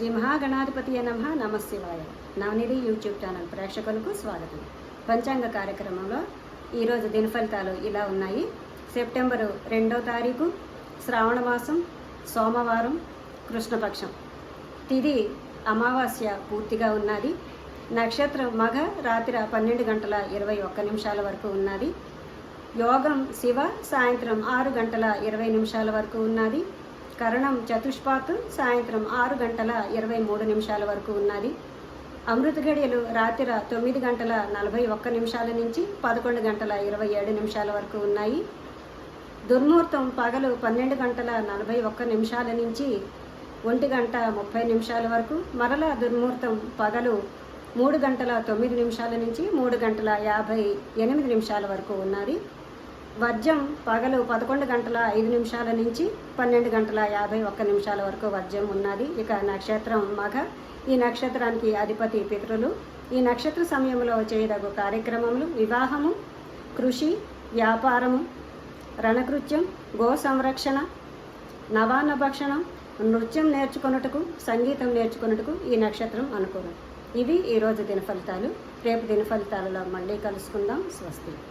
శ్రీ మహాగణాధిపతియ నమః. నమశివాయ. నవనిధి YouTube channel ప్రేక్షకులకు స్వాగతం. పంచాంగ కార్యక్రమంలో ఈరోజు దిన ఫలితాలు ఇలా ఉన్నాయి. సెప్టెంబరు 2వ తారీఖు, శ్రావణ మాసం, సోమవారం, కృష్ణపక్షం. తిథి అమావాస్య పూర్తిగా ఉన్నది. నక్షత్రం మగ, రాత్రి 12:21 వరకు ఉన్నది. యోగం శివ, సాయంత్రం 6:20 వరకు ఉన్నది. కరణం చతుష్పాత్, సాయంత్రం 6:23 వరకు ఉన్నది. అమృత గడియలు రాత్రి 9:41 నుంచి 11:27 వరకు ఉన్నాయి. దుర్ముహూర్తం పగలు 12:41 నుంచి 1:30 వరకు. మరలా దుర్ముహూర్తం పగలు 3:09 నుంచి 3:58 వరకు ఉన్నది. వర్జం పగలు 11:05 నుంచి 12:51 వరకు వర్జం ఉన్నది. ఇక నక్షత్రం మగ. ఈ నక్షత్రానికి అధిపతి పితరులు. ఈ నక్షత్ర సమయంలో చేయదగు కార్యక్రమములు: వివాహము, కృషి, వ్యాపారము, రణకృత్యం, గో సంరక్షణ, నవాన్న భక్షణం, నృత్యం నేర్చుకొనుటకు, సంగీతం నేర్చుకొనుటకు ఈ నక్షత్రం అనుకూలం. ఇవి ఈరోజు దిన ఫలితాలు. రేపు దిన ఫలితాలలో మళ్ళీ కలుసుకుందాం. స్వస్తి.